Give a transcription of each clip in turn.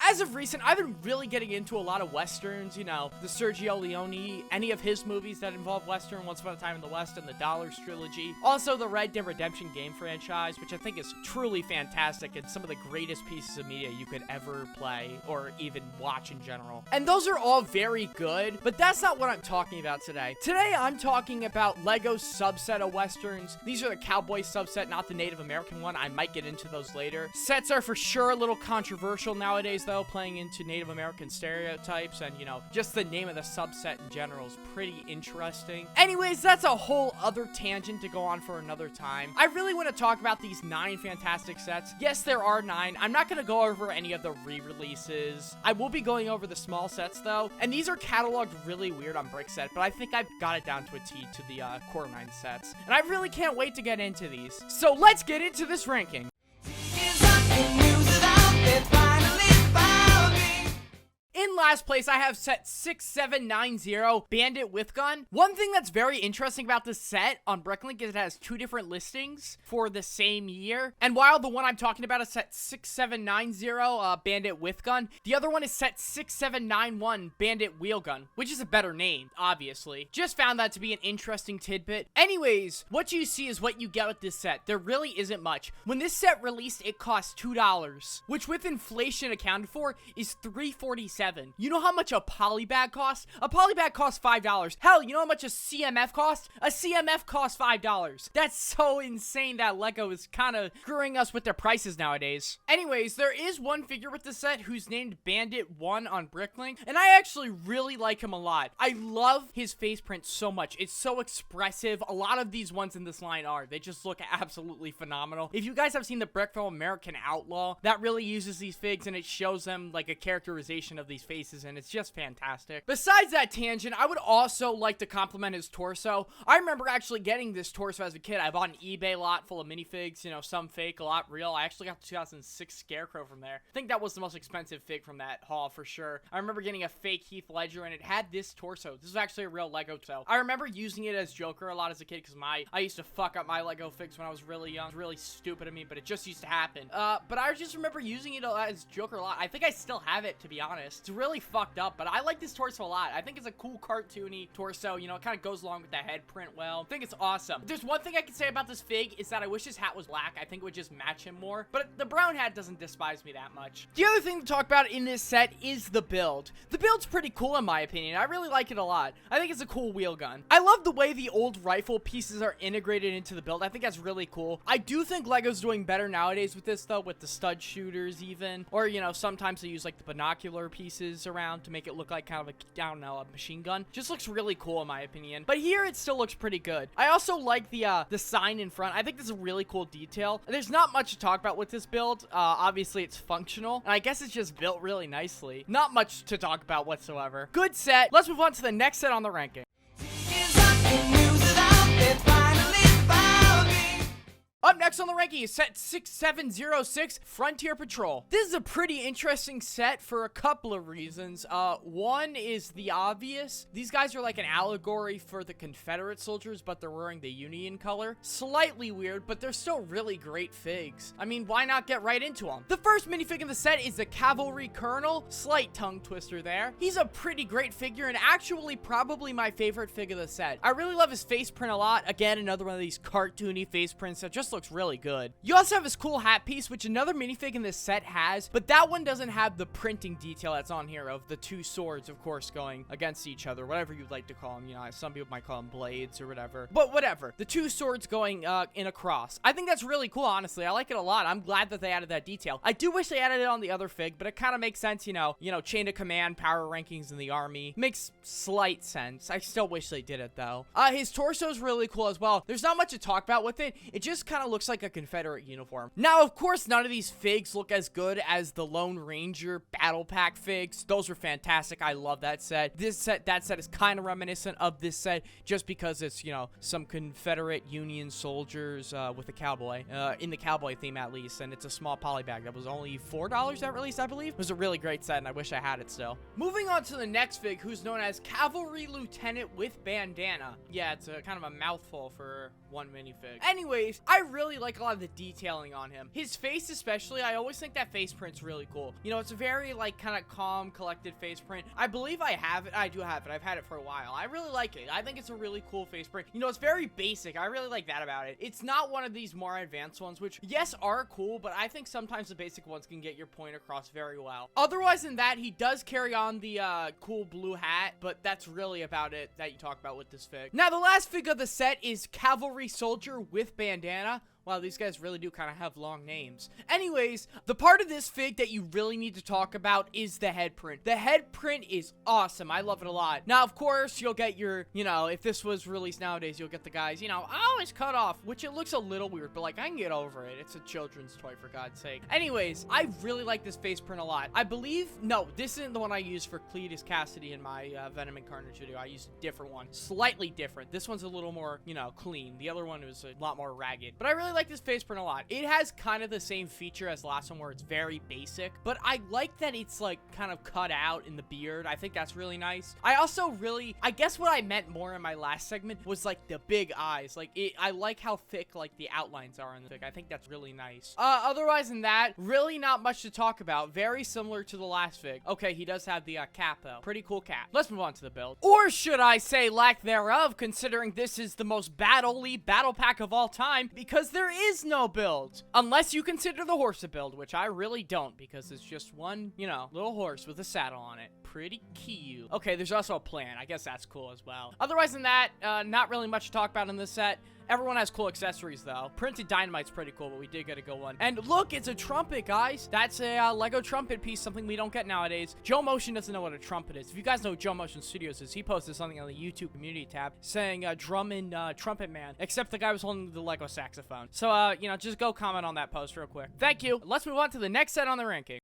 As of recent, I've been really getting into a lot of Westerns, you know, the Sergio Leone, any of his movies that involve Western, Once Upon a Time in the West, and the Dollars trilogy. Also, the Red Dead Redemption game franchise, which I think is truly fantastic and some of the greatest pieces of media you could ever play or even watch in general. And those are all very good, but that's not what I'm talking about today. Today, I'm talking about Lego's subset of Westerns. These are the Cowboys subset, not the Native American one. I might get into those later. Sets are for sure a little controversial nowadays, though, playing into Native American stereotypes, and, you know, just the name of the subset in general is pretty interesting. Anyways, that's a whole other tangent to go on for another time. I really want to talk about these 9 fantastic sets. Yes, there are 9. I'm not going to go over any of the re-releases. I will be going over the small sets, though, and these are cataloged really weird on Brickset, but I think I've got it down to a T to the core 9 sets, and I really can't wait to get into these. So let's get into this ranking. In last place, I have set 6790, Bandit with Gun. One thing that's very interesting about this set on Bricklink is it has 2 different listings for the same year. And while the one I'm talking about is set 6790, Bandit with Gun, the other one is set 6791, Bandit Wheel Gun, which is a better name, obviously. Just found that to be an interesting tidbit. Anyways, what you see is what you get with this set. There really isn't much. When this set released, it cost $2, which with inflation accounted for is $3.47. You know how much a polybag costs? A polybag costs $5. Hell, you know how much a CMF costs? A CMF costs $5. That's so insane that Lego is kind of screwing us with their prices nowadays. Anyways, there is one figure with the set who's named Bandit 1 on Bricklink, and I actually really like him a lot. I love his face print so much. It's so expressive. A lot of these ones in this line are. They just look absolutely phenomenal. If you guys have seen the Brickfell American Outlaw, that really uses these figs, and it shows them like a characterization of these faces, and it's just fantastic. Besides that tangent, I would also like to compliment his torso. I remember actually getting this torso as a kid. I bought an eBay lot full of minifigs, you know, some fake, a lot real. I actually got the 2006 Scarecrow from there. I think that was the most expensive fig from that haul for sure. I remember getting a fake Heath Ledger, and it had this torso. This is actually a real Lego torso. I remember using it as Joker a lot as a kid because I used to fuck up my Lego figs when I was really young. It was really stupid of me, but it just used to happen. But I just remember using it as Joker a lot. I think I still have it, to be honest. It's really fucked up, but I like this torso a lot. I think it's a cool cartoony torso. You know, it kind of goes along with the head print well. I think it's awesome. There's one thing I can say about this fig is that I wish his hat was black. I think it would just match him more, but the brown hat doesn't despise me that much. The other thing to talk about in this set is the build. The build's pretty cool in my opinion. I really like it a lot. I think it's a cool wheel gun. I love the way the old rifle pieces are integrated into the build. I think that's really cool. I do think Lego's doing better nowadays with this though, with the stud shooters even, or you know, sometimes they use like the binocular pieces around to make it look like kind of a, I don't know, a machine gun. Just looks really cool in my opinion. But here it still looks pretty good. I also like the sign in front. I think this is a really cool detail. There's not much to talk about with this build. Obviously it's functional, and I guess it's just built really nicely. Not much to talk about whatsoever. Good set. Let's move on to the next set on the ranking. Up next on the ranking is set 6706, Frontier Patrol. This is a pretty interesting set for a couple of reasons. One is the obvious. These guys are like an allegory for the Confederate soldiers, but they're wearing the Union color. Slightly weird, but they're still really great figs. I mean, why not get right into them? The first minifig in the set is the Cavalry Colonel. Slight tongue twister there. He's a pretty great figure and actually probably my favorite fig of the set. I really love his face print a lot. Again, another one of these cartoony face prints that just looks really good. You also have this cool hat piece, which another minifig in this set has, but that one doesn't have the printing detail that's on here of the 2 swords, of course, going against each other, whatever you'd like to call them. You know, some people might call them blades or whatever, but whatever. The 2 swords going in a cross. I think that's really cool, honestly. I like it a lot. I'm glad that they added that detail. I do wish they added it on the other fig, but it kind of makes sense, you know, chain of command, power rankings in the army. Makes slight sense. I still wish they did it, though. His torso is really cool as well. There's not much to talk about with it. It just kind of looks like a Confederate uniform. Now, of course, none of these figs look as good as the Lone Ranger Battle Pack figs. Those are fantastic. I love that set. That set is kind of reminiscent of this set just because it's, you know, some Confederate Union soldiers with a cowboy, in the cowboy theme at least, and it's a small polybag that was only $4 at release, I believe. It was a really great set, and I wish I had it still. Moving on to the next fig, who's known as Cavalry Lieutenant with Bandana. Yeah, it's a kind of a mouthful for one minifig. Anyways, I really like a lot of the detailing on him. His face especially, I always think that face print's really cool. You know, it's a very like kind of calm, collected face print. I believe I have it. I do have it. I've had it for a while. I really like it. I think it's a really cool face print. You know, it's very basic. I really like that about it. It's not one of these more advanced ones, which yes, are cool, but I think sometimes the basic ones can get your point across very well. Otherwise than that, he does carry on the cool blue hat, but that's really about it that you talk about with this fig. Now, the last fig of the set is Cavalry Soldier with bandana. Wow, these guys really do kind of have long names. Anyways, the part of this fig that you really need to talk about is the head print. The head print is awesome. I love it a lot. Now, of course, you'll get your, you know, if this was released nowadays, you'll get the guys, you know, oh, it's cut off, which it looks a little weird, but like, I can get over it. It's a children's toy, for God's sake. Anyways, I really like this face print a lot. I believe, no, this isn't the one I used for Cletus Cassidy in my Venom and Carnage video. I used a different one, slightly different. This one's a little more, you know, clean. The other one was a lot more ragged, but I really like this face print a lot. It has kind of the same feature as the last one where it's very basic, but I like that it's like kind of cut out in the beard. I think that's really nice. I also really, I guess what I meant more in my last segment was like the big eyes. Like I like how thick like the outlines are in the fig. I think that's really nice. Otherwise than that, really not much to talk about. Very similar to the last fig. Okay, he does have the cap though. Pretty cool cap. Let's move on to the build. Or should I say lack thereof, considering this is the most battle-y battle pack of all time, because there is no build. Unless you consider the horse a build, which I really don't, because it's just one, you know, little horse with a saddle on it. Pretty cute. Okay, there's also a plan. I guess that's cool as well. Otherwise than that, not really much to talk about in this set. Everyone has cool accessories, though. Printed Dynamite's pretty cool, but we did get a good one. And look, it's a trumpet, guys. That's a Lego trumpet piece, something we don't get nowadays. Joe Motion doesn't know what a trumpet is. If you guys know what Joe Motion Studios is, he posted something on the YouTube community tab saying drum and trumpet man, except the guy was holding the Lego saxophone. So, you know, just go comment on that post real quick. Thank you. Let's move on to the next set on the ranking.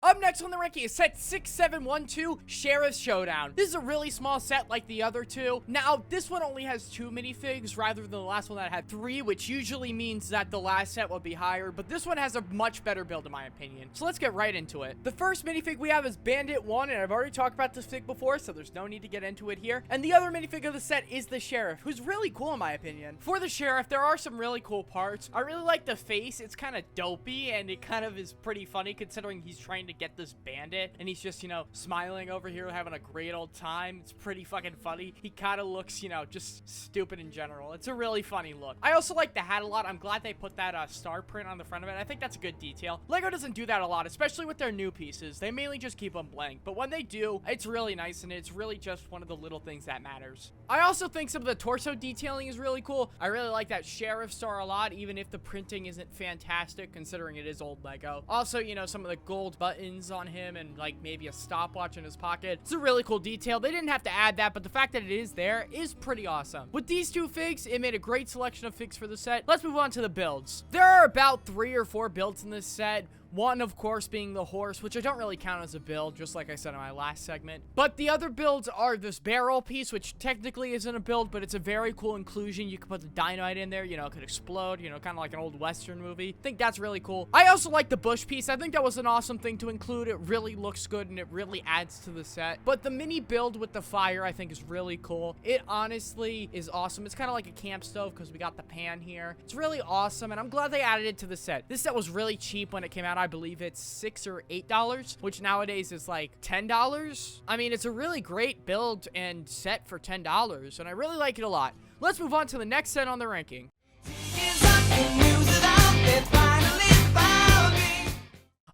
Up next on the ranking is set 6712, Sheriff's Showdown. This is a really small set like the other two. Now, this one only has 2 minifigs rather than the last one that had 3, which usually means that the last set will be higher, but this one has a much better build in my opinion. So let's get right into it. The first minifig we have is Bandit 1, and I've already talked about this fig before, so there's no need to get into it here. And the other minifig of the set is the Sheriff, who's really cool in my opinion. For the Sheriff, there are some really cool parts. I really like the face. It's kind of dopey, and it kind of is pretty funny considering he's trying to get this bandit and he's just, you know, smiling over here having a great old time. It's pretty fucking funny. He kind of looks, you know, just stupid in general. It's a really funny look. I also like the hat a lot. I'm glad they put that star print on the front of it. I think that's a good detail. Lego doesn't do that a lot, especially with their new pieces. They mainly just keep them blank, but when they do, it's really nice, and it's really just one of the little things that matters. I also think some of the torso detailing is really cool. I really like that Sheriff star a lot, even if the printing isn't fantastic considering it is old Lego. Also, you know, some of the gold buttons on him and like maybe a stopwatch in his pocket. It's a really cool detail. They didn't have to add that, but the fact that it is there is pretty awesome. With these two figs, it made a great selection of figs for the set. Let's move on to the builds. There are about 3 or 4 builds in this set. One, of course, being the horse, which I don't really count as a build, just like I said in my last segment. But the other builds are this barrel piece, which technically isn't a build, but it's a very cool inclusion. You can put the dynamite in there, you know, it could explode, you know, kind of like an old Western movie. I think that's really cool. I also like the bush piece. I think that was an awesome thing to include. It really looks good, and it really adds to the set. But the mini build with the fire, I think, is really cool. It honestly is awesome. It's kind of like a camp stove because we got the pan here. It's really awesome, and I'm glad they added it to the set. This set was really cheap when it came out. I believe it's $6 or $8, which nowadays is like $10. I mean, it's a really great build and set for $10, and I really like it a lot. Let's move on to the next set on the ranking.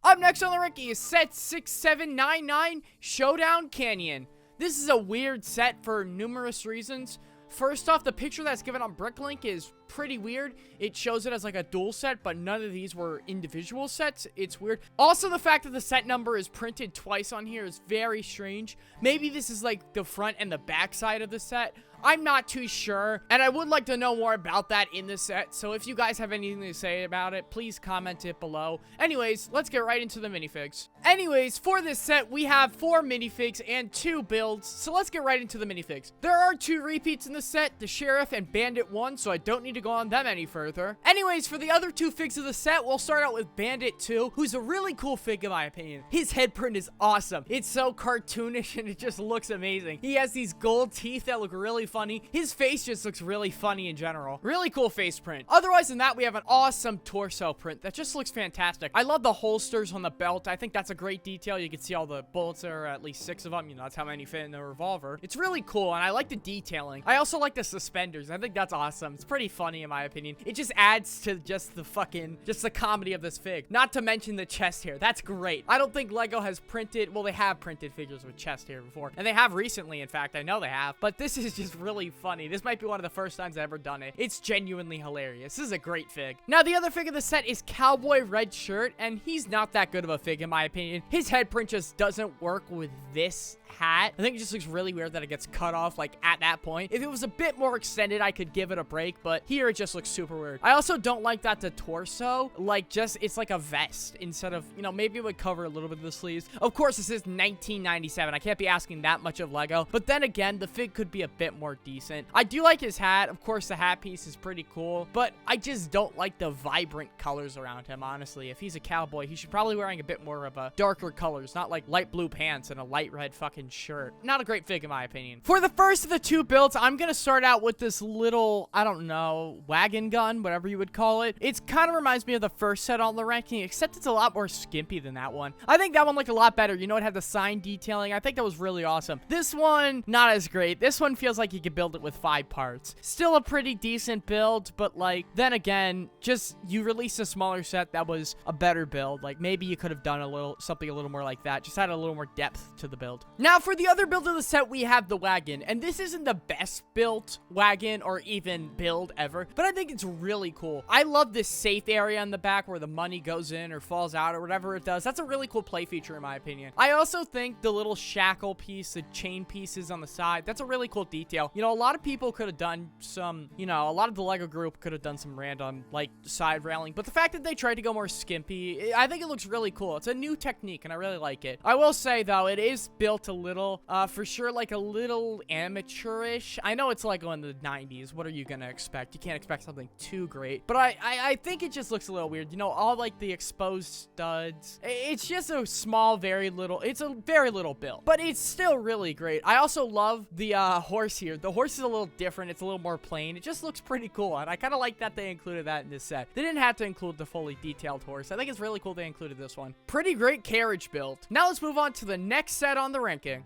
Up next on the ranking is set 6799, Showdown Canyon. This is a weird set for numerous reasons. First off, the picture that's given on Bricklink is pretty weird. It shows it as like a dual set, but none of these were individual sets. It's weird. Also, the fact that the set number is printed twice on here is very strange. Maybe this is like the front and the back side of the set. I'm not too sure, and I would like to know more about that in the set, so if you guys have anything to say about it, please comment it below. Anyways, let's get right into the minifigs. Anyways, for this set, we have 4 minifigs and 2 builds, so let's get right into the minifigs. There are 2 repeats in the set, the Sheriff and Bandit 1, so I don't need to go on them any further. Anyways, for the other 2 figs of the set, we'll start out with Bandit 2, who's a really cool fig in my opinion. His head print is awesome. It's so cartoonish and it just looks amazing. He has these gold teeth that look really funny. His face just looks really funny in general. Really cool face print. Otherwise than that, we have an awesome torso print that just looks fantastic. I love the holsters on the belt. I think that's a great detail. You can see all the bullets. There are at least 6 of them. You know, that's how many fit in the revolver. It's really cool, and I like the detailing. I also like the suspenders. I think that's awesome. It's pretty funny in my opinion. It just adds to just the comedy of this fig. Not to mention the chest hair. That's great. I don't think Lego has printed, well, they have printed figures with chest hair before, and they have recently, in fact. I know they have, but this is just really funny. This might be one of the first times I've ever done it. It's genuinely hilarious. This is a great fig. Now, the other fig of the set is Cowboy Red Shirt, and he's not that good of a fig in my opinion. His head print just doesn't work with this hat. I think it just looks really weird that it gets cut off like at that point. If it was a bit more extended, I could give it a break, but here it just looks super weird. I also don't like that the torso, like, just, it's like a vest instead of, you know, maybe it would cover a little bit of the sleeves. Of course, this is 1997. I can't be asking that much of Lego, but then again, the fig could be a bit more decent. I do like his hat. Of course, the hat piece is pretty cool, but I just don't like the vibrant colors around him, honestly. If he's a cowboy, he should probably be wearing a bit more of a darker colors, not like light blue pants and a light red fucking shirt. Not a great fig in my opinion. For the first of the 2 builds, I'm gonna start out with this little, I don't know, wagon gun, whatever you would call it. It kind of reminds me of the first set on the ranking, except it's a lot more skimpy than that one. I think that one looked a lot better. You know, it had the sign detailing. I think that was really awesome. This one, not as great. This one feels like you could build it with 5 parts. Still a pretty decent build, but like, then again, just you released a smaller set that was a better build. Like, maybe you could have done something a little more like that. Just had a little more depth to the build. Now, for the other build of the set, we have the wagon, and this isn't the best built wagon or even build ever, but I think it's really cool. I love this safe area in the back where the money goes in or falls out or whatever it does. That's a really cool play feature in my opinion. I also think the little shackle piece, the chain pieces on the side, that's a really cool detail. You know, a lot of people could have done some, you know, a lot of the Lego group could have done some random, like, side railing, but the fact that they tried to go more skimpy, I think it looks really cool. It's a new technique, and I really like it. I will say, though, it is built a little, for sure, like a little amateurish. I know it's Lego in the 90s. What are you gonna expect? You can't expect something too great, but I think it just looks a little weird. You know, all like the exposed studs. It's just a small, it's a very little build, but it's still really great. I also love the horse here. The horse is a little different. It's a little more plain. It just looks pretty cool, and I kind of like that they included that in this set. They didn't have to include the fully detailed horse. I think it's really cool they included this one. Pretty great carriage build. Now let's move on to the next set on the ranking.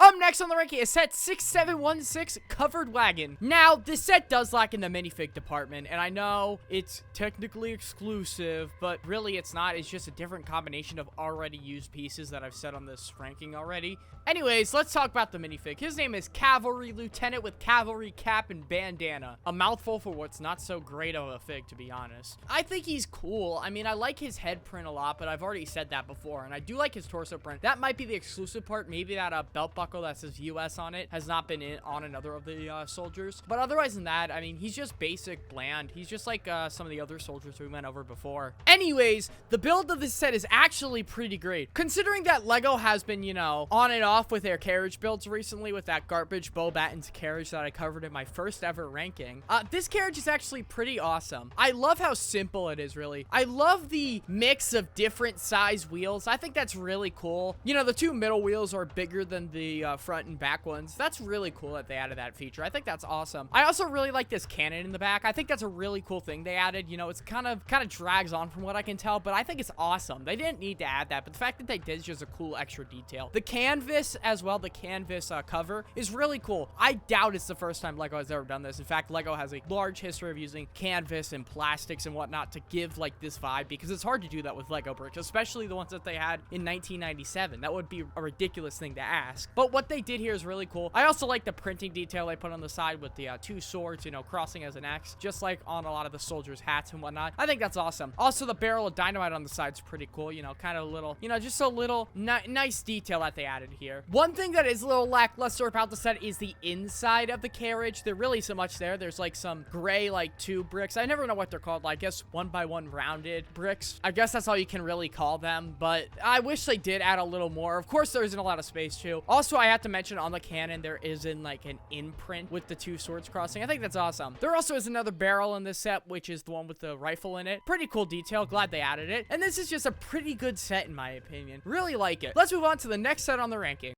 Up next on the ranking is set 6716 Covered Wagon. Now, this set does lack in the minifig department, and I know it's technically exclusive, but really it's not. It's just a different combination of already used pieces that I've said on this ranking already. Anyways, let's talk about the minifig. His name is Cavalry Lieutenant with cavalry cap and bandana. A mouthful for what's not so great of a fig, to be honest. I think he's cool. I mean, I like his head print a lot, but I've already said that before, and I do like his torso print. That might be the exclusive part. Maybe that belt buckle that says US on it has not been on another of the soldiers. But otherwise than that, I mean, he's just basic, bland. He's just like some of the other soldiers we went over before. Anyways, the build of this set is actually pretty great. Considering that Lego has been, you know, on and off with their carriage builds recently with that garbage Bo Batten's carriage that I covered in my first ever ranking. This carriage is actually pretty awesome. I love how simple it is, really. I love the mix of different size wheels. I think that's really cool. You know, the 2 middle wheels are bigger than the front and back ones. That's really cool that they added that feature. I think that's awesome. I also really like this cannon in the back. I think that's a really cool thing they added. You know, it's kind of drags on from what I can tell, but I think it's awesome. They didn't need to add that, but the fact that they did is just a cool extra detail. The canvas as well, the canvas cover is really cool. I doubt it's the first time Lego has ever done this. In fact, Lego has a large history of using canvas and plastics and whatnot to give like this vibe, because it's hard to do that with Lego bricks, especially the ones that they had in 1997. That would be a ridiculous thing to ask, but what they did here is really cool. I also like the printing detail they put on the side with the 2 swords, you know, crossing as an X, just like on a lot of the soldiers' hats and whatnot. I think that's awesome. Also, the barrel of dynamite on the side is pretty cool. You know, kind of a little, you know, just a little nice detail that they added here. here. One thing that is a little lackluster about the set is the inside of the carriage. There really so much there. There's like some gray like tube bricks. I never know what they're called. I guess 1x1 rounded bricks. I guess that's all you can really call them, but I wish they did add a little more. Of course, there isn't a lot of space too. Also, I have to mention on the cannon, there isn't like an imprint with the two swords crossing. I think that's awesome. There also is another barrel in this set, which is the one with the rifle in it. Pretty cool detail. Glad they added it. And this is just a pretty good set in my opinion. Really like it. Let's move on to the next set on the ranking.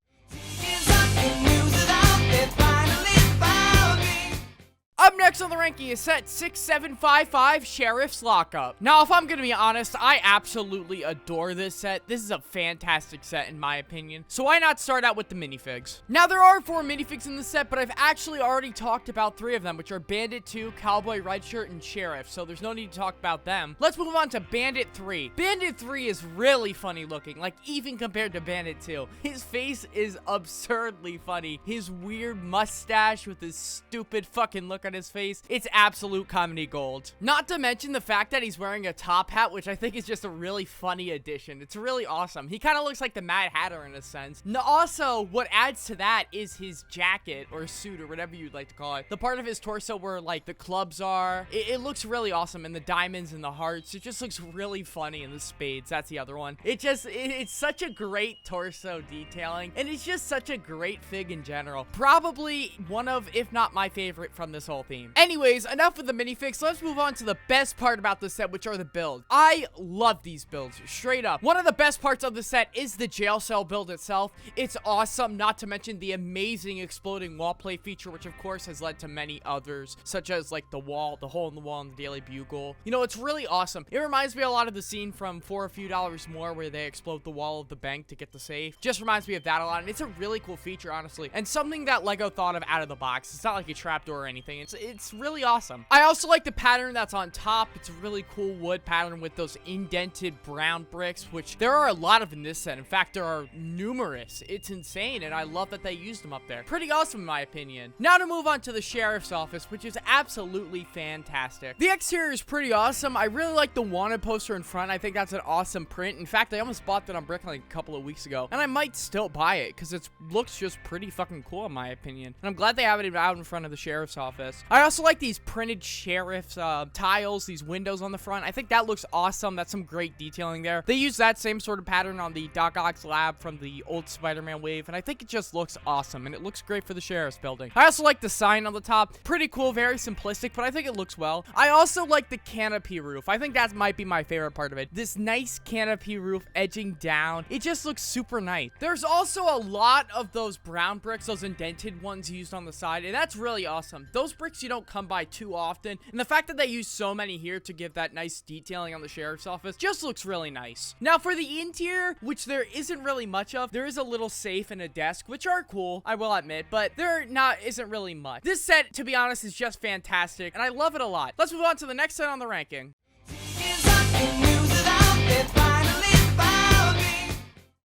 Up next on the ranking is set 6755, Sheriff's Lockup. Now, if I'm gonna be honest, I absolutely adore this set. This is a fantastic set in my opinion. So why not start out with the minifigs? Now, there are 4 minifigs in the set, but I've actually already talked about 3 of them, which are Bandit 2, Cowboy Redshirt, and Sheriff. So there's no need to talk about them. Let's move on to Bandit 3. Bandit 3 is really funny looking, like even compared to Bandit 2. His face is absurdly funny. His weird mustache with his stupid fucking look on his face, it's absolute comedy gold. Not to mention the fact that he's wearing a top hat, which I think is just a really funny addition. It's really awesome. He kind of looks like the Mad Hatter in a sense. Now, also, what adds to that is his jacket or suit or whatever you'd like to call it. The part of his torso where like the clubs are, it looks really awesome, and the diamonds and the hearts, it just looks really funny, and the spades, that's the other one. It's such a great torso detailing, and it's just such a great fig in general. Probably one of, if not my favorite from this whole theme. Anyways, enough with the minifigs. Let's move on to the best part about the set, which are the builds. I love these builds, straight up. One of the best parts of the set is the jail cell build itself. It's awesome, not to mention the amazing exploding wall play feature, which of course has led to many others, such as like the wall, the hole in the wall in the Daily Bugle. You know, it's really awesome. It reminds me a lot of the scene from For a Few Dollars More where they explode the wall of the bank to get the safe. Just reminds me of that a lot, and it's a really cool feature, honestly, and something that Lego thought of out of the box. It's not like a trapdoor or anything. It's really awesome. I also like the pattern that's on top. It's a really cool wood pattern with those indented brown bricks, which there are a lot of in this set. In fact, there are numerous. It's insane, and I love that they used them up there. Pretty awesome in my opinion. Now to move on to the sheriff's office, which is absolutely fantastic. The exterior is pretty awesome. I really like the wanted poster in front. I think that's an awesome print. In fact, I almost bought that on Bricklink a couple of weeks ago, and I might still buy it because it looks just pretty fucking cool in my opinion. And I'm glad they have it out in front of the sheriff's office. I also like these printed sheriff's tiles, these windows on the front. I think that looks awesome. That's some great detailing there. They use that same sort of pattern on the Doc Ock's lab from the old Spider-Man wave, and I think it just looks awesome, and it looks great for the sheriff's building. I also like the sign on the top. Pretty cool, very simplistic, but I think it looks well. I also like the canopy roof. I think that might be my favorite part of it. This nice canopy roof edging down. It just looks super nice. There's also a lot of those brown bricks, those indented ones used on the side, and that's really awesome. Those bricks you don't come by too often, and the fact that they use so many here to give that nice detailing on the sheriff's office just looks really nice. Now for the interior, which there isn't really much of, there is a little safe and a desk, which are cool, I will admit, but there isn't really much. This set, to be honest, is just fantastic, and I love it a lot. Let's move on to the next set on the ranking.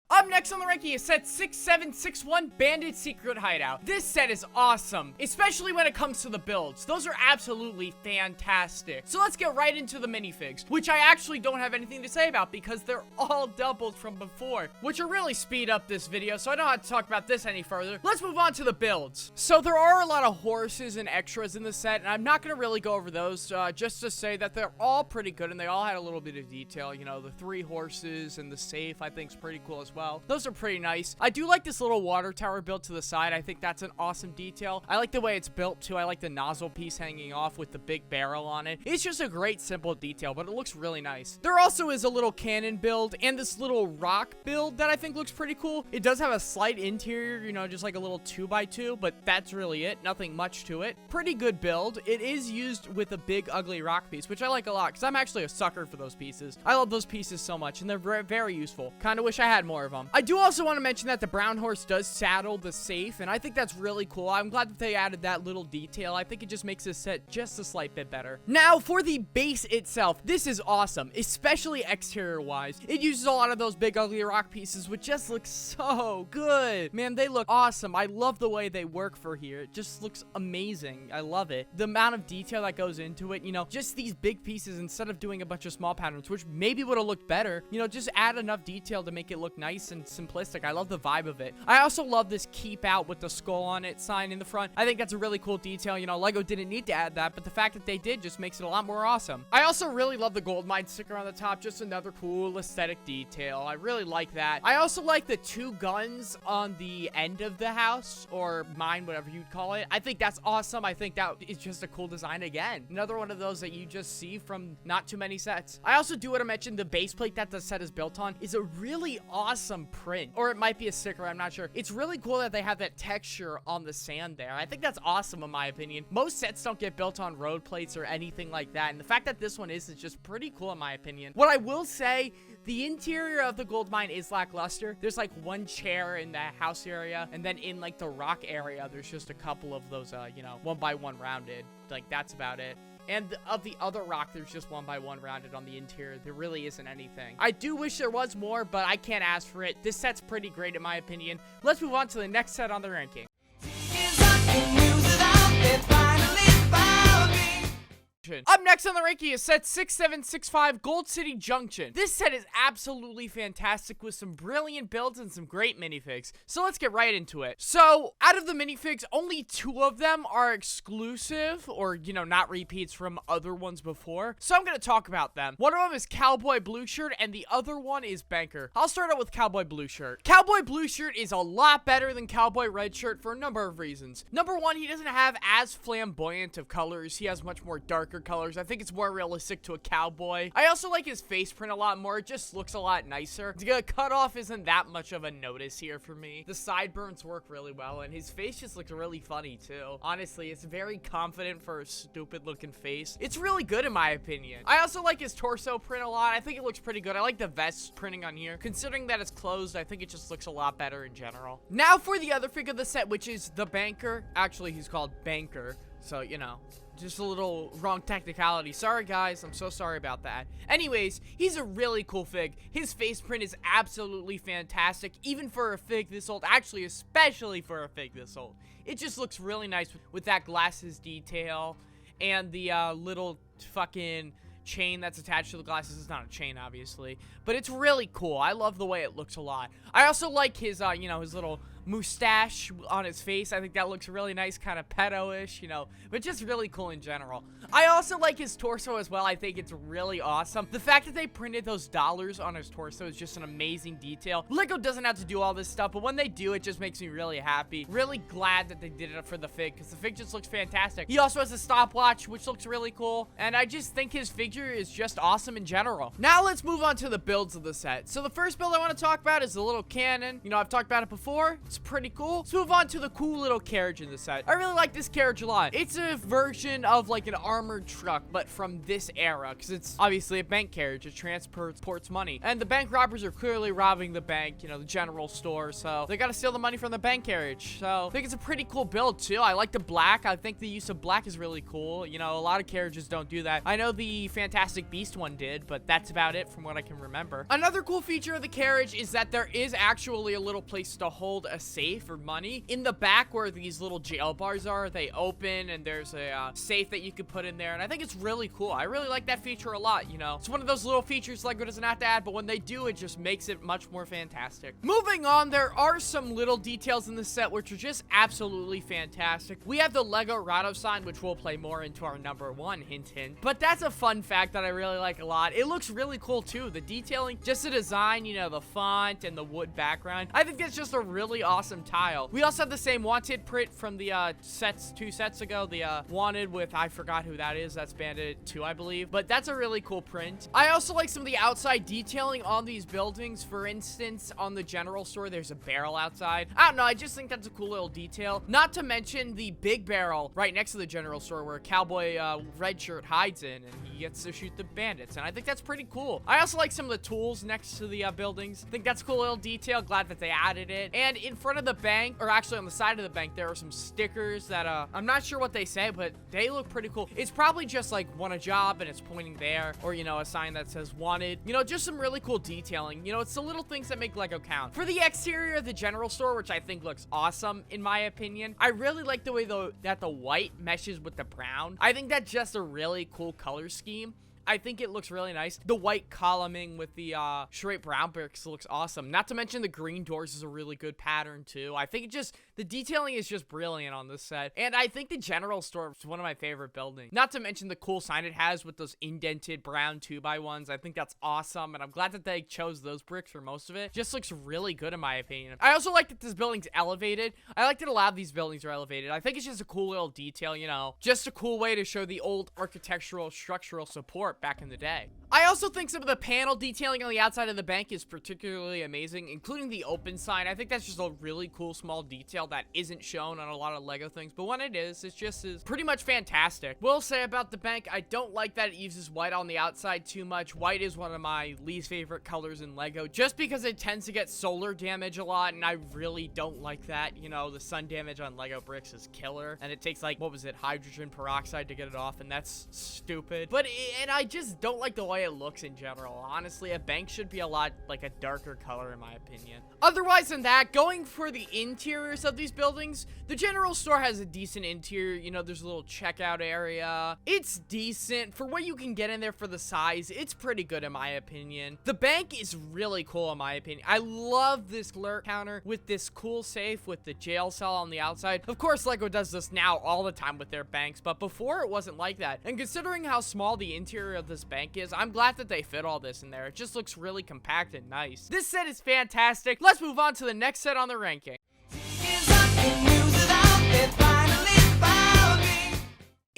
Up next on the ranking is set 6761, Bandit Secret Hideout. This set is awesome, especially when it comes to the builds. Those are absolutely fantastic. So let's get right into the minifigs, which I actually don't have anything to say about because they're all doubled from before, which will really speed up this video, so I don't have to talk about this any further. Let's move on to the builds. So there are a lot of horses and extras in the set, and I'm not going to really go over those, just to say that they're all pretty good, and they all had a little bit of detail. You know, the 3 horses and the safe I think is pretty cool as well. Those are pretty nice. I do like this little water tower built to the side. I think that's an awesome detail. I like the way it's built too. I like the nozzle piece hanging off with the big barrel on it. It's just a great simple detail, but it looks really nice. There also is a little cannon build and this little rock build that I think looks pretty cool. It does have a slight interior, you know, just like a little 2x2, but that's really it. Nothing much to it. Pretty good build. It is used with a big ugly rock piece, which I like a lot because I'm actually a sucker for those pieces. I love those pieces so much, and they're very useful. Kind of wish I had more of them. I do also want to mention that the brown horse does saddle the safe, and I think that's really cool. I'm glad that they added that little detail. I think it just makes this set just a slight bit better. Now, for the base itself, this is awesome, especially exterior-wise. It uses a lot of those big ugly rock pieces, which just looks so good. Man, they look awesome. I love the way they work for here. It just looks amazing. I love it. The amount of detail that goes into it, you know, just these big pieces instead of doing a bunch of small patterns, which maybe would have looked better, you know, just add enough detail to make it look nice. nice and simplistic. I love the vibe of it. I also love this keep out with the skull on it sign in the front. I think that's a really cool detail. You know, Lego didn't need to add that, but the fact that they did just makes it a lot more awesome. I also really love the gold mine sticker on the top. Just another cool aesthetic detail. I really like that. I also like the 2 guns on the end of the house, or mine, whatever you'd call it. I think that's awesome. I think that is just a cool design again. Another one of those that you just see from not too many sets. I also do want to mention the base plate that the set is built on is a really awesome print, or it might be a sticker, I'm not sure. It's really cool that they have that texture on the sand there. I think that's awesome in my opinion. Most sets don't get built on road plates or anything like that, and the fact that this one is just pretty cool in my opinion. What I will say, the interior of the gold mine is lackluster. There's like 1 chair in the house area, and then in like the rock area, there's just a couple of those, you know, 1x1 rounded. Like, that's about it. And of the other rock, there's just 1x1 rounded on the interior. There really isn't anything. I do wish there was more, but I can't ask for it. This set's pretty great in my opinion. Let's move on to the next set on the ranking. Up next on the ranking is set 6765 Gold City Junction. This set is absolutely fantastic with some brilliant builds and some great minifigs. So let's get right into it. So out of the minifigs, only 2 of them are exclusive or, you know, not repeats from other ones before. So I'm going to talk about them. One of them is Cowboy Blue Shirt and the other one is Banker. I'll start out with Cowboy Blue Shirt. Cowboy Blue Shirt is a lot better than Cowboy Red Shirt for a number of reasons. Number 1, he doesn't have as flamboyant of colors. He has much more darker colors. I think it's more realistic to a cowboy. I also like his face print a lot more. It just looks a lot nicer. The cutoff isn't that much of a notice here for me. The sideburns work really well, and his face just looks really funny too. Honestly, it's very confident for a stupid looking face. It's really good in my opinion. I also like his torso print a lot. I think it looks pretty good. I like the vest printing on here. Considering that it's closed, I think it just looks a lot better in general. Now for the other figure of the set, which is the Banker. Actually, he's called Banker. So, you know, just a little wrong technicality. Sorry, guys. I'm so sorry about that. Anyways, he's a really cool fig. His face print is absolutely fantastic, even for a fig this old. Actually, especially for a fig this old. It just looks really nice with that glasses detail and the little fucking chain that's attached to the glasses. It's not a chain, obviously, but it's really cool. I love the way it looks a lot. I also like his, you know, his little mustache on his face. I think that looks really nice, kind of pedo-ish, you know, but just really cool in general. I also like his torso as well. I think it's really awesome. The fact that they printed those dollars on his torso is just an amazing detail. Lego doesn't have to do all this stuff, but when they do, it just makes me really happy. Really glad that they did it for the fig, because the fig just looks fantastic. He also has a stopwatch, which looks really cool, and I just think his figure is just awesome in general. Now let's move on to the builds of the set. So the first build I want to talk about is the little cannon. You know, I've talked about it before. It's pretty cool. Let's move on to the cool little carriage in the set. I really like this carriage a lot. It's a version of like an armored truck, but from this era, because it's obviously a bank carriage. It transports money, and the bank robbers are clearly robbing the bank, you know, the general store, so they got to steal the money from the bank carriage. So I think it's a pretty cool build too. I like the black. I think the use of black is really cool. You know, a lot of carriages don't do that. I know the Fantastic Beast one did, but that's about it from what I can remember. Another cool feature of the carriage is that there is actually a little place to hold a safe for money. In the back where these little jail bars are, they open and there's a safe that you could put in there, and I think it's really cool. I really like that feature a lot, you know. It's one of those little features Lego doesn't have to add, but when they do, it just makes it much more fantastic. Moving on, there are some little details in the set which are just absolutely fantastic. We have the legoredo sign, which we'll play more into our number 1, hint hint, but that's a fun fact that I really like a lot. It looks really cool too. The detailing, just the design, you know, the font and the wood background. I think that's just a really awesome tile. We also have the same wanted print from the 2 sets ago. The wanted with, I forgot who that is. That's Bandit 2, I believe, but that's a really cool print. I also like some of the outside detailing on these buildings. For instance, on the general store, there's a barrel outside. I don't know, I just think that's a cool little detail. Not to mention the big barrel right next to the general store where Cowboy Red Shirt hides in, and he gets to shoot the bandits, and I think that's pretty cool. I also like some of the tools next to the buildings. I think that's a cool little detail. Glad that they added it. And in front of the bank, or actually on the side of the bank, there are some stickers that I'm not sure what they say, but they look pretty cool. It's probably just like want a job and it's pointing there, or, you know, a sign that says wanted. You know, just some really cool detailing. You know, it's the little things that make Lego count. For the exterior of the general store, which I think looks awesome in my opinion, I really like the way that the white meshes with the brown. I think that's just a really cool color scheme. I think it looks really nice. The white columning with the straight brown bricks looks awesome. Not to mention the green doors is a really good pattern too. I think the detailing is just brilliant on this set. And I think the general store is one of my favorite buildings. Not to mention the cool sign it has with those indented brown 2x1s. I think that's awesome. And I'm glad that they chose those bricks for most of it. Just looks really good in my opinion. I also like that this building's elevated. I like that a lot of these buildings are elevated. I think it's just a cool little detail, you know, just a cool way to show the old architectural structural support back in the day. I also think some of the panel detailing on the outside of the bank is particularly amazing, including the open sign. I think that's just a really cool small detail that isn't shown on a lot of Lego things, but when it is, it's just pretty much fantastic. Will say about the bank, I don't like that it uses white on the outside too much. White is one of my least favorite colors in Lego, just because it tends to get solar damage a lot, and I really don't like that. You know, the sun damage on Lego bricks is killer, and it takes like, what was it, hydrogen peroxide to get it off, and that's stupid. And I just don't like the way it looks in general. Honestly, a bank should be a lot like a darker color in my opinion. Otherwise than that, going for the interiors of these buildings, the general store has a decent interior. You know, there's a little checkout area. It's decent for what you can get in there for the size. It's pretty good in my opinion. The bank is really cool in my opinion. I love this alert counter with this cool safe with the jail cell on the outside. Of course, Lego does this now all the time with their banks, but before it wasn't like that. And considering how small the interior of this bank is, I'm glad that they fit all this in there. It just looks really compact and nice. This set is fantastic. Let's move on to the next set on the ranking.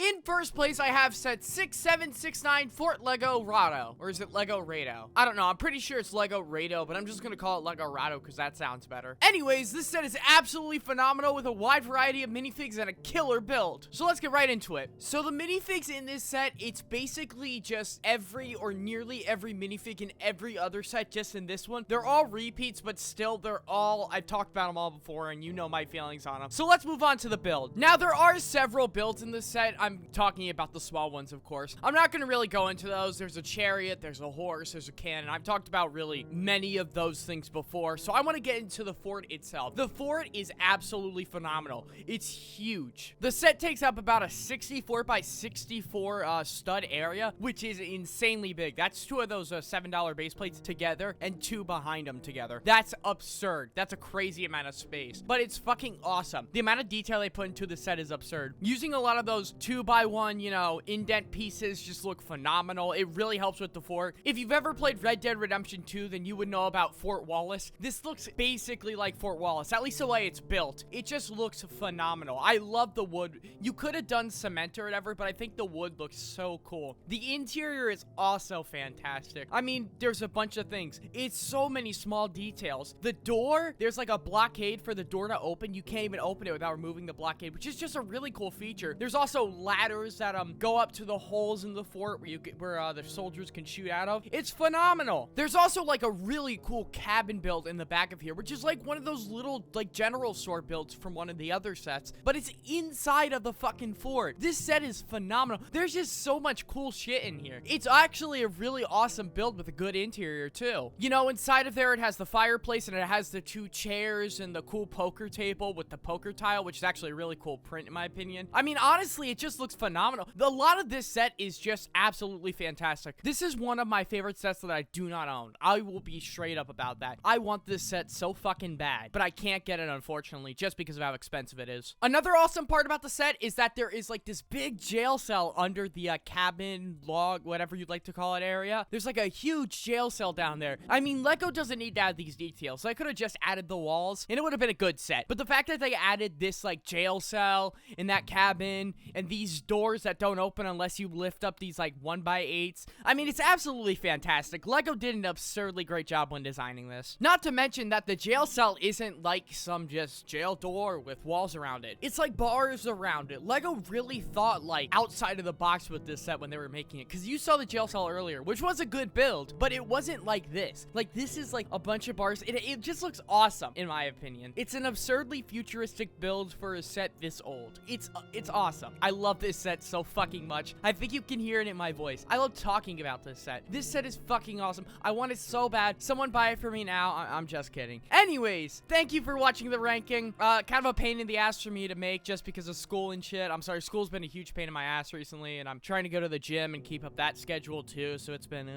In first place, I have set 6769 Fort Legorado. Or is it legoredo? I don't know. I'm pretty sure it's legoredo, but I'm just going to call it legorado because that sounds better. Anyways, this set is absolutely phenomenal with a wide variety of minifigs and a killer build. So let's get right into it. So the minifigs in this set, it's basically just every or nearly every minifig in every other set, just in this one. They're all repeats, but still, I've talked about them all before, and you know my feelings on them. So let's move on to the build. Now, there are several builds in this set. I'm talking about the small ones, of course. I'm not going to really go into those. There's a chariot, there's a horse, there's a cannon. I've talked about really many of those things before, so I want to get into the fort itself. The fort is absolutely phenomenal. It's huge. The set takes up about a 64 by 64 stud area, which is insanely big. That's two of those $7 base plates together and two behind them together. That's absurd. That's a crazy amount of space, but it's fucking awesome. The amount of detail they put into the set is absurd. Using a lot of those 2x1, you know, indent pieces just look phenomenal. It really helps with the fort. If you've ever played Red Dead Redemption 2, then you would know about Fort Wallace. This looks basically like Fort Wallace, at least the way it's built. It just looks phenomenal. I love the wood. You could have done cement or whatever, but I think the wood looks so cool. The interior is also fantastic. I mean, there's a bunch of things. It's so many small details. The door, there's like a blockade for the door to open. You can't even open it without removing the blockade, which is just a really cool feature. There's also ladders that go up to the holes in the fort where the soldiers can shoot out of. It's phenomenal. There's also like a really cool cabin build in the back of here, which is like one of those little like general store builds from one of the other sets, but it's inside of the fucking fort. This set is phenomenal. There's just so much cool shit in here. It's actually a really awesome build with a good interior too. You know, inside of there it has the fireplace and it has the two chairs and the cool poker table with the poker tile, which is actually a really cool print in my opinion. I mean, honestly, it just looks phenomenal. A lot of this set is just absolutely fantastic. This is one of my favorite sets that I do not own. I will be straight up about that. I want this set so fucking bad, but I can't get it unfortunately just because of how expensive it is. Another awesome part about the set is that there is like this big jail cell under the cabin, log, whatever you'd like to call it area. There's like a huge jail cell down there. I mean, Lego doesn't need to add these details. So I could have just added the walls and it would have been a good set. But the fact that they added this like jail cell in that cabin and these doors that don't open unless you lift up these like 1x8s. I mean, it's absolutely fantastic. Lego did an absurdly great job when designing this. Not to mention that the jail cell isn't like some just jail door with walls around it. It's like bars around it. Lego really thought like outside of the box with this set when they were making it, because you saw the jail cell earlier, which was a good build, but it wasn't like this. Like this is like a bunch of bars. It just looks awesome in my opinion. It's an absurdly futuristic build for a set this old. It's awesome. I love love this set so fucking much. I think you can hear it in my voice. I love talking about this set. This set is fucking awesome. I want it so bad. Someone buy it for me now. I'm just kidding. Anyways, thank you for watching the ranking. Kind of a pain in the ass for me to make just because of school and shit. I'm sorry, school's been a huge pain in my ass recently, and I'm trying to go to the gym and keep up that schedule too, so it's been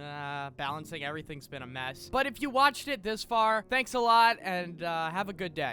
balancing. Everything's been a mess. But if you watched it this far, thanks a lot, and have a good day.